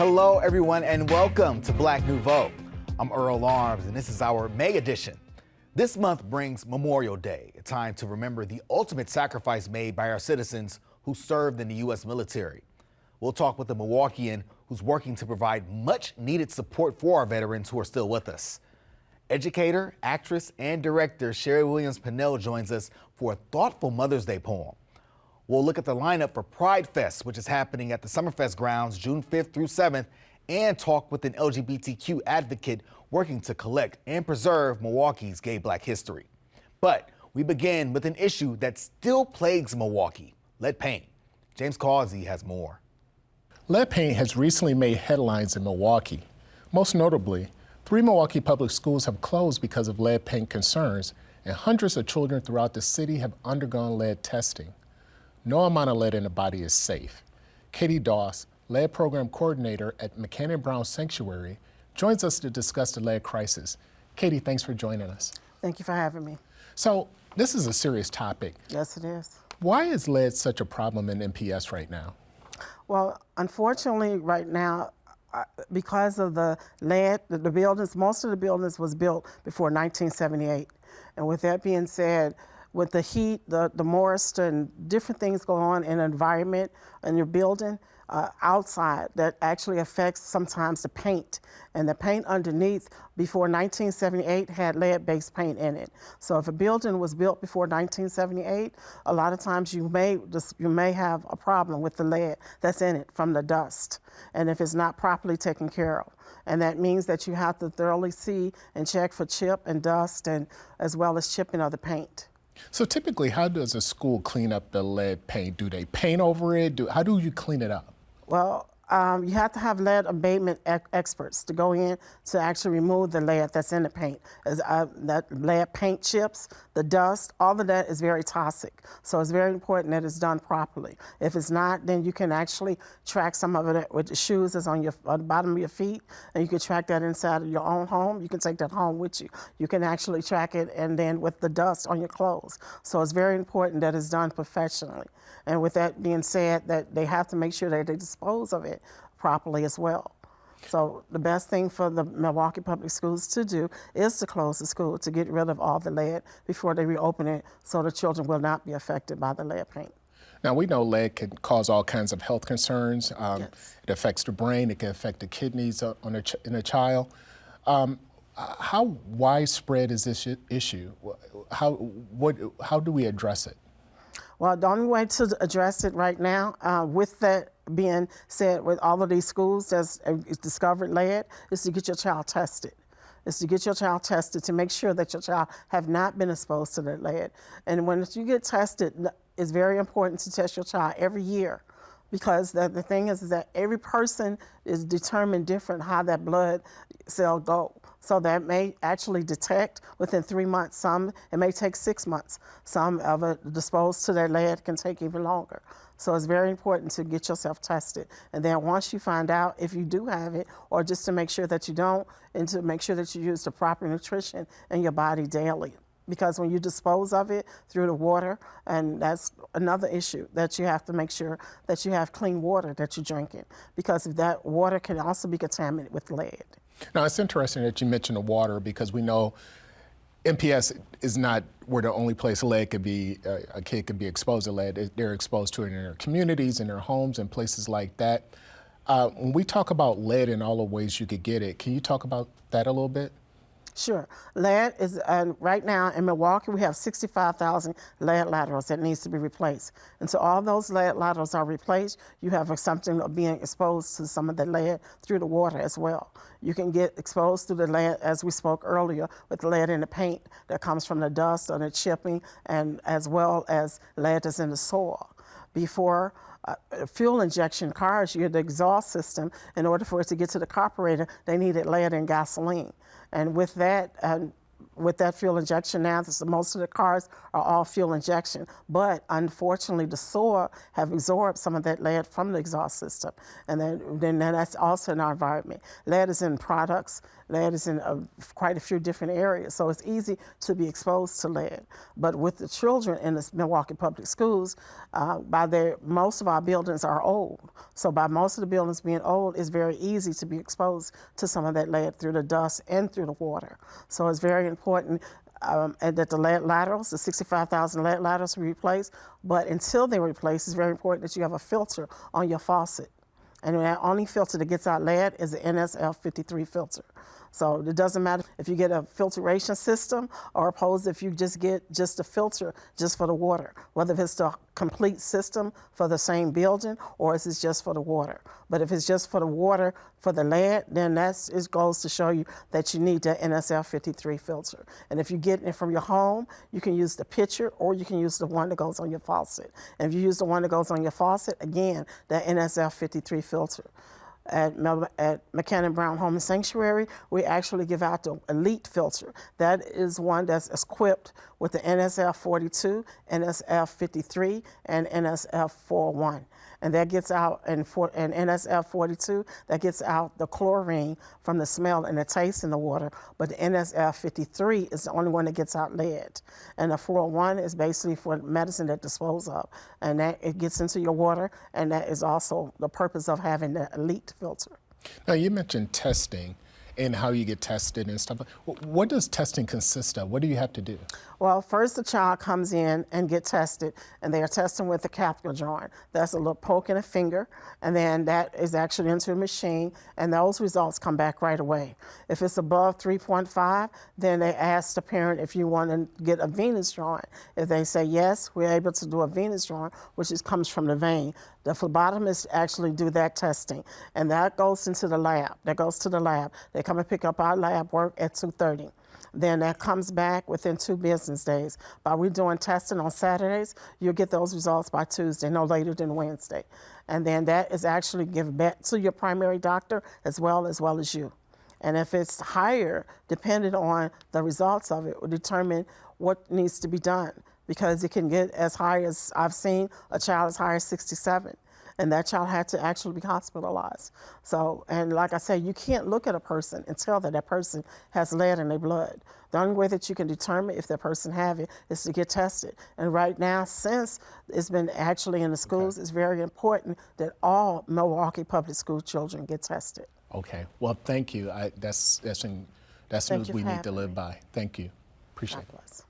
Hello, everyone, and welcome to Black Nouveau. I'm Earl Arms, and this is our May edition. This month brings Memorial Day, a time to remember the ultimate sacrifice made by our citizens who served in the U.S. military. We'll talk with a Milwaukeean who's working to provide much-needed support for our veterans who are still with us. Educator, actress, and director Sherry Williams Pennell joins us for a thoughtful Mother's Day poem. We'll look at the lineup for Pride Fest, which is happening at the Summerfest grounds June 5th through 7th, and talk with an LGBTQ advocate working to collect and preserve Milwaukee's gay Black history. But we begin with an issue that still plagues Milwaukee, lead paint. James Causey has more. Lead paint has recently made headlines in Milwaukee. Most notably, 3 Milwaukee public schools have closed because of lead paint concerns, and hundreds of children throughout the city have undergone lead testing. No amount of lead in the body is safe. Katie Doss, lead program coordinator at McCann Brown Sanctuary, joins us to discuss the lead crisis. Katie, thanks for joining us. Thank you for having me. So this is a serious topic. Yes, it is. Why is lead such a problem in MPS right now? Well, unfortunately, right now, because of the lead, the buildings, most of the buildings was built before 1978. And with that being said, with the heat, the moist, and different things going on in the environment in your building, outside, that actually affects sometimes the paint. And the paint underneath before 1978 had lead-based paint in it. So if a building was built before 1978, a lot of times you may have a problem with the lead that's in it from the dust, and if it's not properly taken care of. And that means that you have to thoroughly see and check for chip and dust, and as well as chipping of the paint. So typically, how does a school clean up the lead paint? Do they paint over it? How do you clean it up? Well, you have to have lead abatement experts to go in to actually remove the lead that's in the paint. That lead paint chips, the dust, all of that is very toxic. So it's very important that it's done properly. If it's not, then you can actually track some of it with the shoes that's on the bottom of your feet, and you can track that inside of your own home. You can take that home with you. You can actually track it, and then with the dust on your clothes. So it's very important that it's done professionally. And with that being said, that they have to make sure that they dispose of it properly as well. So the best thing for the Milwaukee Public Schools to do is to close the school, to get rid of all the lead before they reopen it, so the children will not be affected by the lead paint. Now, we know lead can cause all kinds of health concerns. Yes. It affects the brain, it can affect the kidneys in a child. How widespread is this issue? How do we address it? Well, the only way to address it right now, with that being said, with all of these schools that's discovered lead, is to get your child tested. Is to get your child tested to make sure that your child have not been exposed to the lead. And when you get tested, it's very important to test your child every year, because the thing is that every person is determined different how that blood cell go. So that may actually detect within 3 months. Some, it may take 6 months. Some of it disposed to their lead can take even longer. So it's very important to get yourself tested. And then once you find out if you do have it, or just to make sure that you don't, and to make sure that you use the proper nutrition in your body daily. Because when you dispose of it through the water, and that's another issue, that you have to make sure that you have clean water that you're drinking, because if that water can also be contaminated with lead. Now, it's interesting that you mentioned the water, because we know MPS is not where the only place lead could be, a kid could be exposed to lead. They're exposed to it in their communities, in their homes, and places like that. When we talk about lead and all the ways you could get it, can you talk about that a little bit? Sure. Lead is, right now in Milwaukee, we have 65,000 lead laterals that needs to be replaced. And so all those lead laterals are replaced. You have something being exposed to some of the lead through the water as well. You can get exposed to the lead, as we spoke earlier, with the lead in the paint that comes from the dust or the chipping, and as well as lead that's in the soil. Before fuel injection cars, you had the exhaust system. In order for it to get to the carburetor, they needed lead and gasoline. And with that, with that fuel injection now, most of the cars are all fuel injection. But unfortunately, the soil have absorbed some of that lead from the exhaust system. And then that's also in our environment. Lead is in products. Lead is in quite a few different areas. So it's easy to be exposed to lead. But with the children in the Milwaukee Public Schools, most of our buildings are old. So by most of the buildings being old, it's very easy to be exposed to some of that lead through the dust and through the water. So it's very important and that the lead laterals, the 65,000 lead laterals, be replaced. But until they're replaced, it's very important that you have a filter on your faucet. And the only filter that gets out lead is the NSF 53 filter. So it doesn't matter if you get a filtration system or opposed if you just get just a filter just for the water, whether it's the complete system for the same building or if it's just for the water. But if it's just for the water for the lead, then it goes to show you that you need the NSF 53 filter. And if you get it from your home, you can use the pitcher or you can use the one that goes on your faucet. And if you use the one that goes on your faucet, again, that NSF 53 filter. At McCannon Brown Home and Sanctuary, we actually give out the Elite filter. That is one that's equipped with the NSF 42, NSF 53, and NSF 41. And that gets out, and NSF 42, that gets out the chlorine from the smell and the taste in the water. But the NSF 53 is the only one that gets out lead. And the 41 is basically for medicine that disposes of. And that it gets into your water, and that is also the purpose of having the Elite filter. Now, you mentioned testing and how you get tested and stuff. What does testing consist of? What do you have to do? Well, first the child comes in and get tested, and they are testing with the catheter joint. That's a little poke in a finger, and then that is actually into a machine, and those results come back right away. If it's above 3.5, then they ask the parent if you want to get a venous joint. If they say yes, we're able to do a venous joint, which comes from the vein. The phlebotomists actually do that testing, and that goes into the lab. That goes to the lab. They come and pick up our lab work at 2:30. Then that comes back within 2 business days. By we doing testing on Saturdays, you'll get those results by Tuesday, no later than Wednesday. And then that is actually given back to your primary doctor as well as you. And if it's higher, depending on the results of it, will determine what needs to be done. Because it can get as high as, I've seen a child as high as 67. And that child had to actually be hospitalized. So, and like I said, you can't look at a person and tell that person has lead in their blood. The only way that you can determine if that person have it is to get tested. And right now, since it's been actually in the schools, it's very important that all Milwaukee Public School children get tested. Okay, well, thank you. That's news we need to live by. Thank you. Appreciate it. God bless.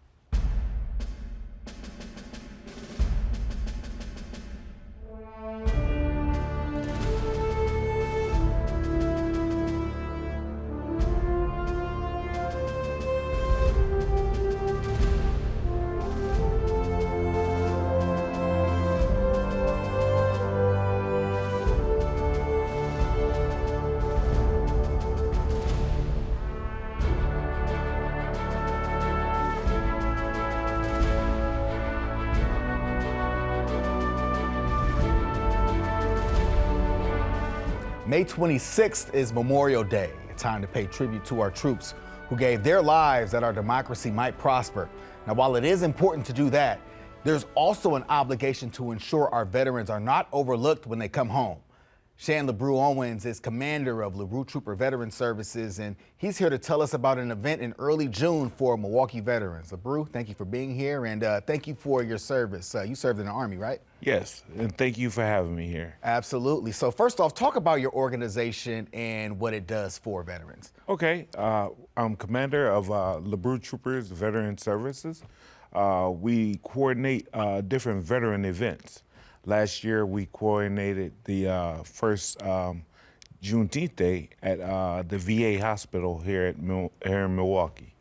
May 26th is Memorial Day, a time to pay tribute to our troops who gave their lives that our democracy might prosper. Now, while it is important to do that, there's also an obligation to ensure our veterans are not overlooked when they come home. Shan LeBrew Owens is commander of LeBrew Trooper Veteran Services, and he's here to tell us about an event in early June for Milwaukee veterans. LeBrew, thank you for being here, and thank you for your service. You served in the Army, right? Yes, and thank you for having me here. Absolutely. So first off, talk about your organization and what it does for veterans. Okay, I'm commander of LeBrew Troopers Veteran Services. We coordinate different veteran events. Last year, we coordinated the first Juneteenth Day at the VA hospital here in Milwaukee.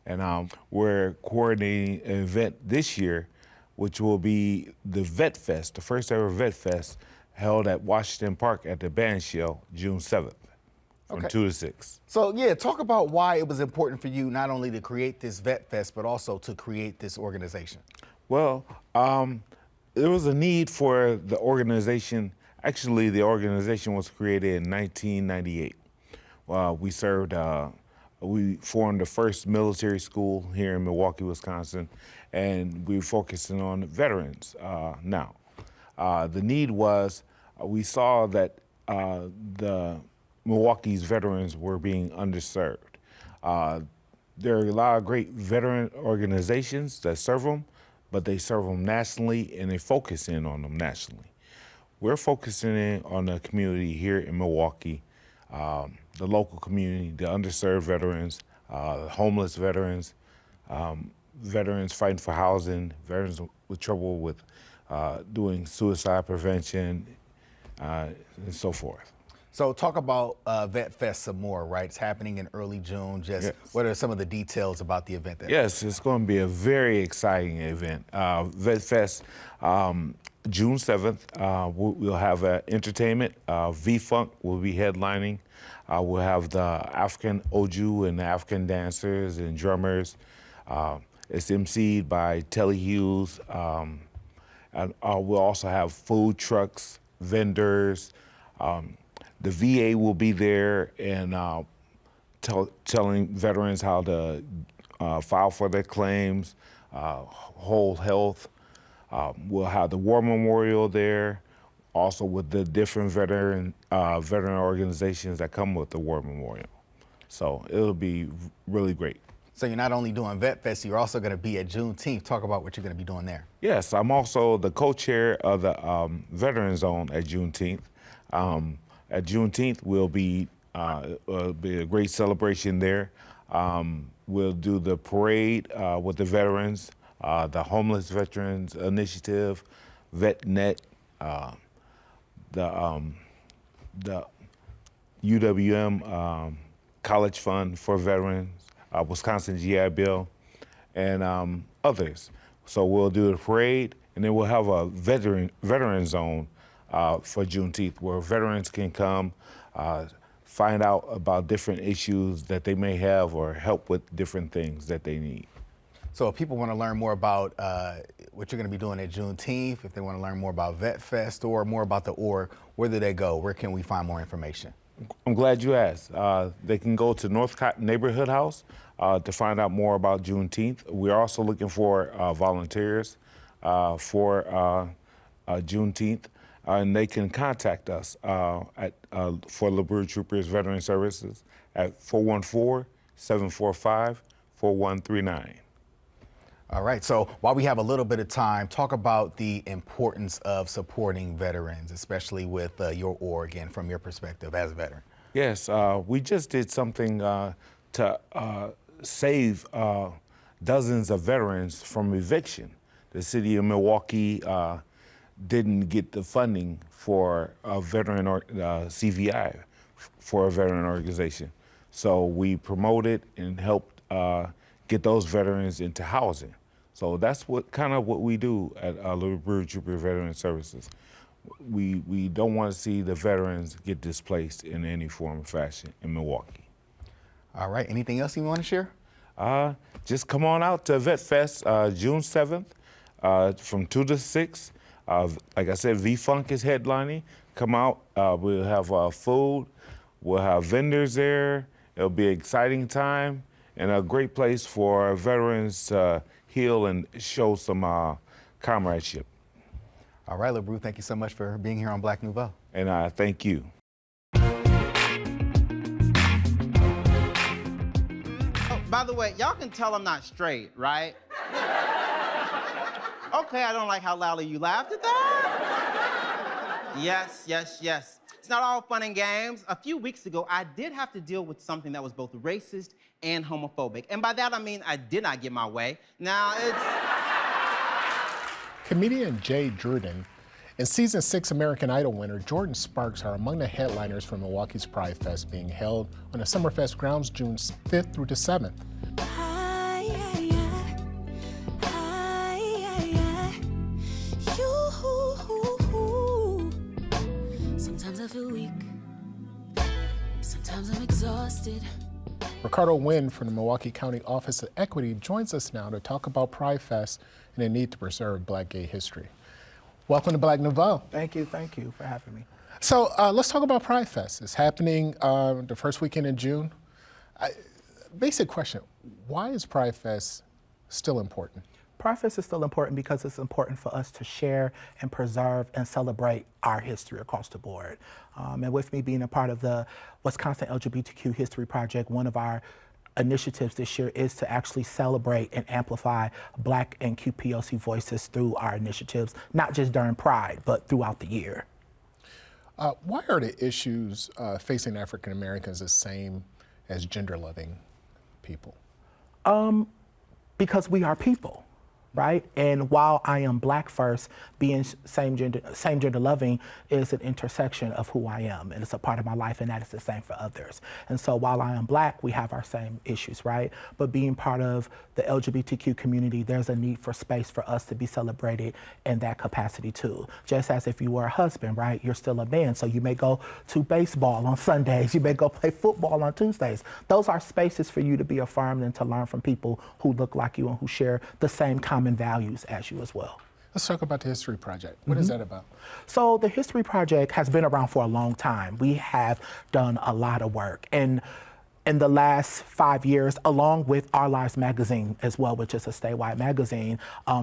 And we're coordinating an event this year, which will be the Vet Fest, the first ever Vet Fest, held at Washington Park at the Band Shell, June 7th, from 2 to 6. So yeah, talk about why it was important for you not only to create this Vet Fest, but also to create this organization. Well, there was a need for the organization. Actually, the organization was created in 1998. We served We formed the first military school here in Milwaukee, Wisconsin, and we're focusing on veterans now. The need was, we saw that the Milwaukee's veterans were being underserved. There are a lot of great veteran organizations that serve them, but they serve them nationally and they focus in on them nationally. We're focusing in on the community here in Milwaukee, the local community, the underserved veterans, homeless veterans, veterans fighting for housing, veterans with trouble with doing suicide prevention, and so forth. So talk about Vet Fest some more, right? It's happening in early June. Just Yes. what are some of the details about the event? Yes, it's going to be a very exciting event. Vet Fest, June 7th, we'll have entertainment. V-Funk will be headlining. We'll have the African Oju and the African dancers and drummers. It's emceed by Telly Hughes. And we'll also have food trucks, vendors. The VA will be there and telling veterans how to file for their claims, whole health. We'll have the War Memorial there, also with the different veteran organizations that come with the War Memorial. So it'll be really great. So you're not only doing Vet Fest, you're also going to be at Juneteenth. Talk about what you're going to be doing there. Yes, I'm also the co-chair of the Veteran Zone at Juneteenth. At Juneteenth, it'll be a great celebration there. We'll do the parade with the veterans, the Homeless Veterans Initiative, VetNet, the UWM College Fund for Veterans, Wisconsin GI Bill, and others. So we'll do the parade, and then we'll have a veteran zone for Juneteenth, where veterans can come, find out about different issues that they may have or help with different things that they need. So if people want to learn more about what you're going to be doing at Juneteenth, if they want to learn more about Vet Fest or more about the org, where do they go? Where can we find more information? I'm glad you asked. They can go to Northcott Neighborhood House to find out more about Juneteenth. We're also looking for volunteers for Juneteenth. And they can contact us for LeBrew Troopers Veteran Services at 414-745-4139. All right, so while we have a little bit of time, talk about the importance of supporting veterans, especially with your org and from your perspective as a veteran. Yes, we just did something to save dozens of veterans from eviction. The city of Milwaukee didn't get the funding for a veteran CVI for a veteran organization. So we promoted and helped get those veterans into housing. So that's what we do at LeBrew Trooper Veteran Services. We don't want to see the veterans get displaced in any form or fashion in Milwaukee. All right, anything else you want to share? Just come on out to Vet Fest June 7th from 2 to 6. Like I said, V-Funk is headlining. Come out, we'll have food, we'll have vendors there. It'll be an exciting time and a great place for veterans to heal and show some comradeship. All right, LeBrew, thank you so much for being here on Black Nouveau. And I thank you. Oh, by the way, y'all can tell I'm not straight, right? Okay, I don't like how loudly you laughed at that. Yes. It's not all fun and games. A few weeks ago, I did have to deal with something that was both racist and homophobic. And by that, I mean I did not get my way. Now, it's... Comedian Jay Druden and Season 6 American Idol winner Jordan Sparks are among the headliners for Milwaukee's Pride Fest being held on the Summerfest grounds June 5th through the 7th. Sometimes I feel weak, sometimes I'm exhausted. Ricardo Wynn from the Milwaukee County Office of Equity joins us now to talk about Pride Fest and the need to preserve Black gay history. Welcome to Black Nouveau. Thank you for having me. So let's talk about Pride Fest. It's happening the first weekend in June. Basic question, why is Pride Fest still important? Pride Fest is still important because it's important for us to share and preserve and celebrate our history across the board. And with me being a part of the Wisconsin LGBTQ History Project, one of our initiatives this year is to actually celebrate and amplify Black and QPOC voices through our initiatives, not just during Pride, but throughout the year. Why are the issues facing African Americans the same as gender-loving people? Because we are people, right? And while I am Black first, being same gender loving is an intersection of who I am, and it's a part of my life, and that is the same for others. And so while I am Black, we have our same issues, right? But being part of the LGBTQ community, there's a need for space for us to be celebrated in that capacity too. Just as if you were a husband, right? You're still a man, so you may go to baseball on Sundays, you may go play football on Tuesdays. Those are spaces for you to be affirmed and to learn from people who look like you and who share the same common values as you as well. Let's talk about the History Project. What is that about? So the History Project has been around for a long time. We have done a lot of work. And in the last 5 years, along with Our Lives Magazine as well, which is a statewide magazine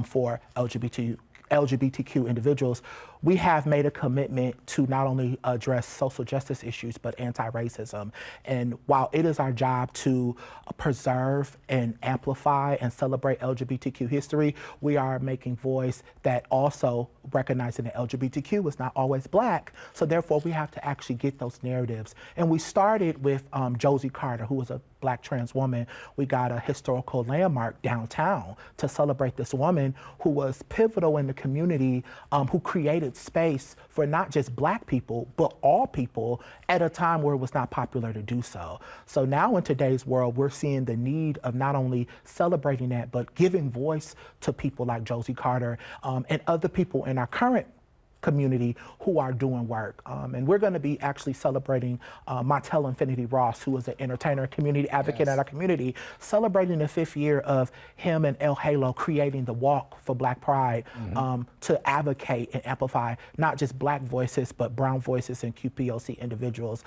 for LGBTQ individuals, we have made a commitment to not only address social justice issues, but anti-racism. And while it is our job to preserve and amplify and celebrate LGBTQ history, we are making voice that also recognizing that LGBTQ is not always Black. So therefore, we have to actually get those narratives. And we started with Josie Carter, who was a Black trans woman. We got a historical landmark downtown to celebrate this woman who was pivotal in the community, who created space for not just Black people, but all people at a time where it was not popular to do so. So now in today's world, we're seeing the need of not only celebrating that, but giving voice to people like Josie Carter and other people in our current community who are doing work. And we're going to be actually celebrating Montel Infinity Ross, who is an entertainer, community advocate at our community, celebrating the 5th year of him and El Halo creating the Walk for Black Pride to advocate and amplify not just Black voices, but brown voices and QPOC individuals.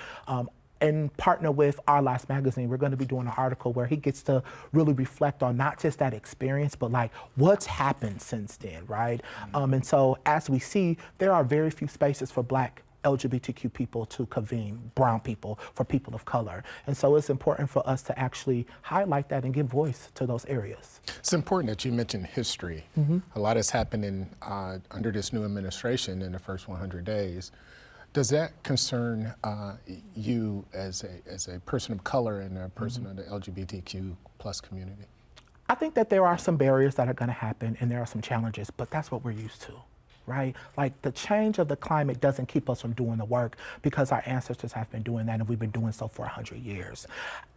And partner with Our Lives Magazine, we're going to be doing an article where he gets to really reflect on not just that experience, but like what's happened since then, right? And so as we see, there are very few spaces for Black LGBTQ people to convene, brown people, for people of color. And so it's important for us to actually highlight that and give voice to those areas. It's important that you mentioned history. A lot has happened under this new administration in the first 100 days. Does that concern you as a person of color and a person of the LGBTQ plus community? I think that there are some barriers that are going to happen and there are some challenges, but that's what we're used to, right? Like the change of the climate doesn't keep us from doing the work because our ancestors have been doing that and we've been doing so for 100 years.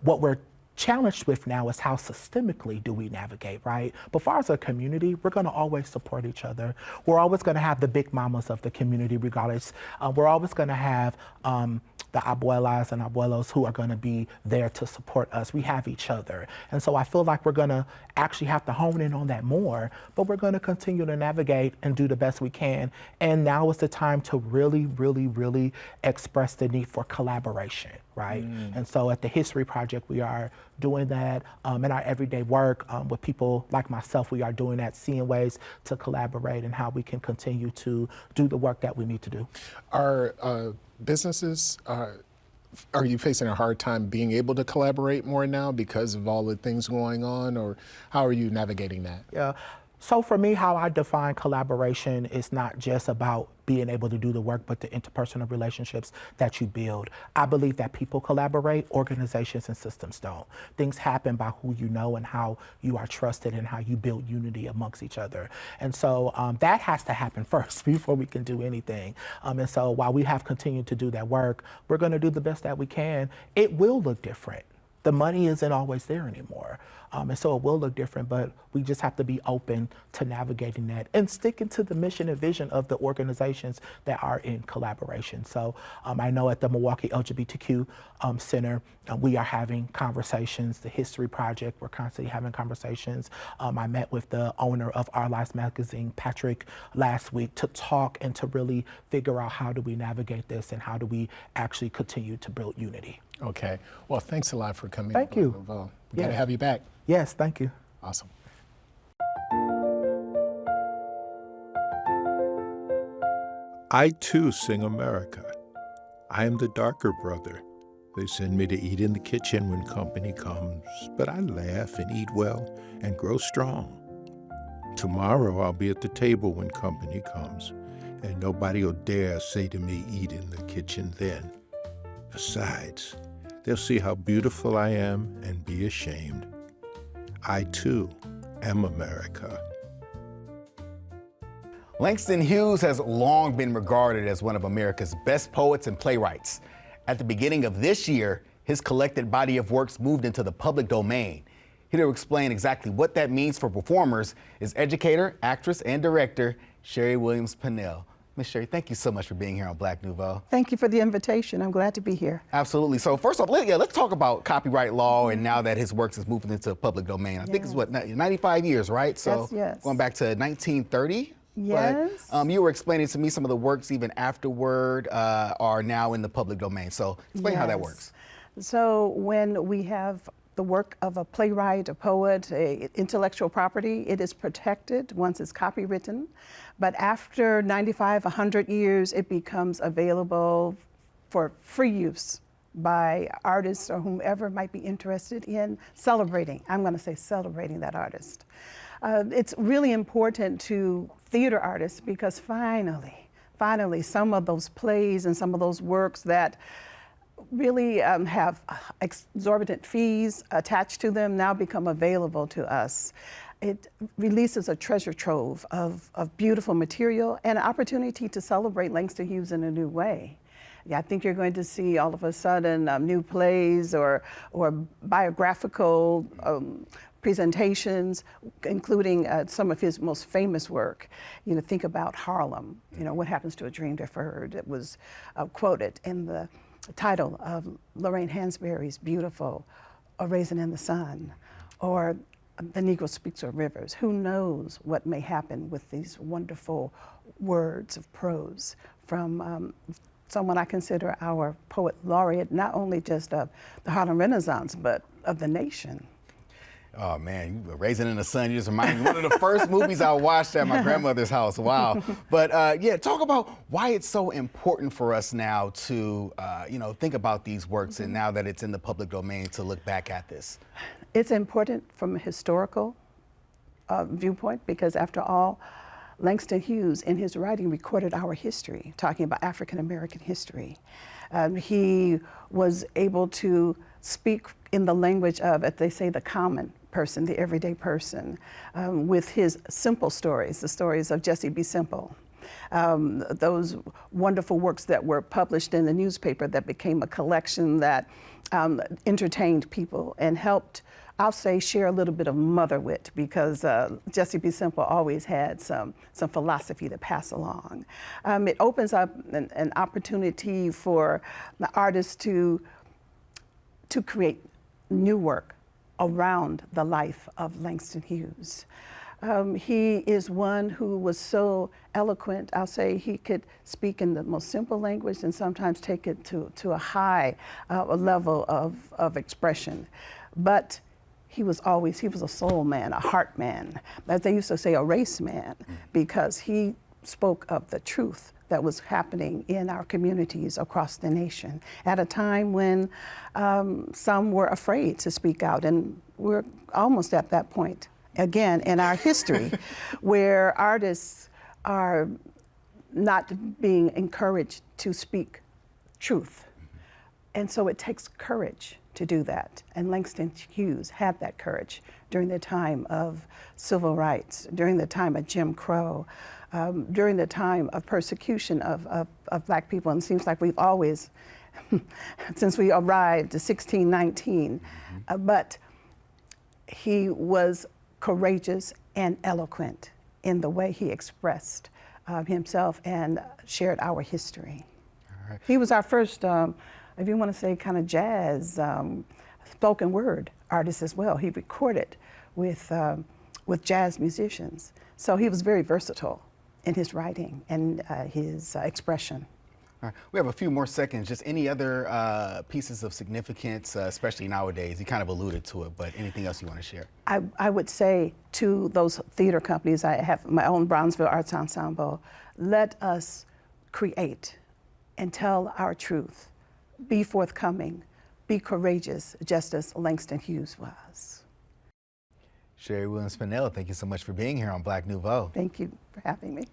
What we're challenged with now is how systemically do we navigate, right? But far as a community, we're going to always support each other. We're always going to have the big mamas of the community regardless. We're always going to have the abuelas and abuelos who are going to be there to support us. We have each other. And so I feel like we're going to actually have to hone in on that more, but we're going to continue to navigate and do the best we can. And now is the time to really, really, really express the need for collaboration, right? And so at the History Project, we are doing that in our everyday work with people like myself. We are doing that, seeing ways to collaborate and how we can continue to do the work that we need to do. Are businesses, are you facing a hard time being able to collaborate more now because of all the things going on, or how are you navigating that? Yeah. So for me, how I define collaboration is not just about being able to do the work, but the interpersonal relationships that you build. I believe that people collaborate, organizations and systems don't. Things happen by who you know and how you are trusted and how you build unity amongst each other. And so that has to happen first before we can do anything. And so while we have continued to do that work, we're gonna do the best that we can. It will look different. The money isn't always there anymore. And so it will look different, but we just have to be open to navigating that and sticking to the mission and vision of the organizations that are in collaboration. So I know at the Milwaukee LGBTQ Center, we are having conversations. The History Project, we're constantly having conversations. I met with the owner of Our Lives Magazine, Patrick, last week to talk and to really figure out how do we navigate this and how do we actually continue to build unity. Okay. Well, thanks a lot for coming. Thank you. We got to have you back. Yes, thank you. Awesome. I too sing America. I am the darker brother. They send me to eat in the kitchen when company comes, but I laugh and eat well and grow strong. Tomorrow I'll be at the table when company comes, and nobody will dare say to me, eat in the kitchen then. Besides, they'll see how beautiful I am and be ashamed. I too am America. Langston Hughes has long been regarded as one of America's best poets and playwrights. At the beginning of this year, his collected body of works moved into the public domain. Here to explain exactly what that means for performers is educator, actress, and director Sherry Williams Pennell. Miss Sherry, thank you so much for being here on Black Nouveau. Thank you for the invitation. I'm glad to be here. Absolutely. So first off, let's talk about copyright law and now that his works is moving into public domain. I think it's what, 95 years, right? So yes. Going back to 1930. Yes. But, you were explaining to me some of the works even afterward are now in the public domain. So explain how that works. So when we have the work of a playwright, a poet, intellectual property, it is protected once it's copywritten. But after 95, 100 years, it becomes available for free use by artists or whomever might be interested in celebrating. I'm going to say celebrating that artist. It's really important to theater artists because finally, some of those plays and some of those works that really have exorbitant fees attached to them now become available to us. It releases a treasure trove of beautiful material and an opportunity to celebrate Langston Hughes in a new way. Yeah, I think you're going to see all of a sudden new plays or biographical presentations, including some of his most famous work. You know, think about Harlem. You know, What Happens to a Dream Deferred. It was quoted in the title of Lorraine Hansberry's beautiful A Raisin in the Sun, or The Negro Speaks of Rivers. Who knows what may happen with these wonderful words of prose from someone I consider our poet laureate, not only just of the Harlem Renaissance, but of the nation. Oh man, you Raisin in the Sun, you just remind me, one of the first movies I watched at my grandmother's house, wow. But yeah, talk about why it's so important for us now to, think about these works and now that it's in the public domain to look back at this. It's important from a historical viewpoint because after all, Langston Hughes in his writing recorded our history, talking about African American history. He was able to speak in the language of, as they say, the common person, the everyday person, with his simple stories, the stories of Jessie B. Simple. Those wonderful works that were published in the newspaper that became a collection that entertained people and helped, I'll say, share a little bit of mother wit because Jessie B. Simple always had some philosophy to pass along. It opens up an opportunity for the artists to create new work around the life of Langston Hughes. He is one who was so eloquent. I'll say he could speak in the most simple language and sometimes take it to a high level of expression. But he was a soul man, a heart man. As they used to say, a race man, because he spoke of the truth that was happening in our communities across the nation at a time when some were afraid to speak out. And we're almost at that point again in our history where artists are not being encouraged to speak truth. And so it takes courage to do that. And Langston Hughes had that courage during the time of civil rights, during the time of Jim Crow, during the time of persecution of Black people. And it seems like we've always, since we arrived to 1619, but he was courageous and eloquent in the way he expressed himself and shared our history. All right. He was our first, if you want to say kind of jazz, spoken word artist as well. He recorded with jazz musicians. So he was very versatile in his writing and his expression. All right. We have a few more seconds. Just any other pieces of significance, especially nowadays? You kind of alluded to it, but anything else you want to share? I would say to those theater companies, I have my own Brownsville Arts Ensemble, let us create and tell our truth. Be forthcoming, be courageous, just as Langston Hughes was. Sherry Williams-Pannell, thank you so much for being here on Black Nouveau. Thank you for having me.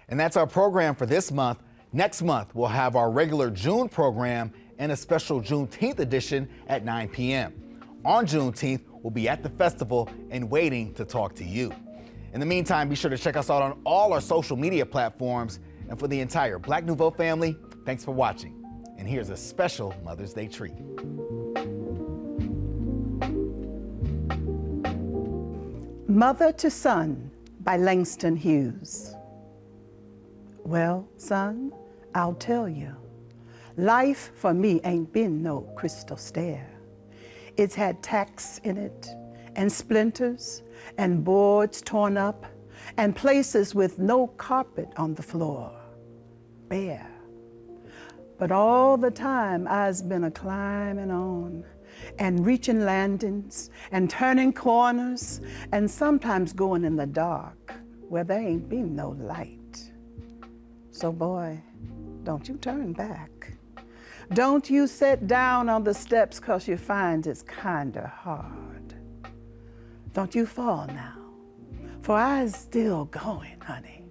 And that's our program for this month. Next month, we'll have our regular June program and a special Juneteenth edition at 9 p.m. On Juneteenth, we'll be at the festival and waiting to talk to you. In the meantime, be sure to check us out on all our social media platforms. And for the entire Black Nouveau family, thanks for watching. And here's a special Mother's Day treat. Mother to Son by Langston Hughes. Well, son, I'll tell you, life for me ain't been no crystal stair. It's had tacks in it, and splinters, and boards torn up, and places with no carpet on the floor, bare. But all the time I's been a-climbing on, and reaching landings, and turning corners, and sometimes going in the dark where there ain't been no light. So boy, don't you turn back. Don't you sit down on the steps 'cause you find it's kinda hard. Don't you fall now, for I's still going, honey.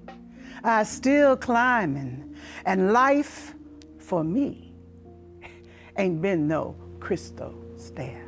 I's still climbing, and life for me ain't been no crystal stair.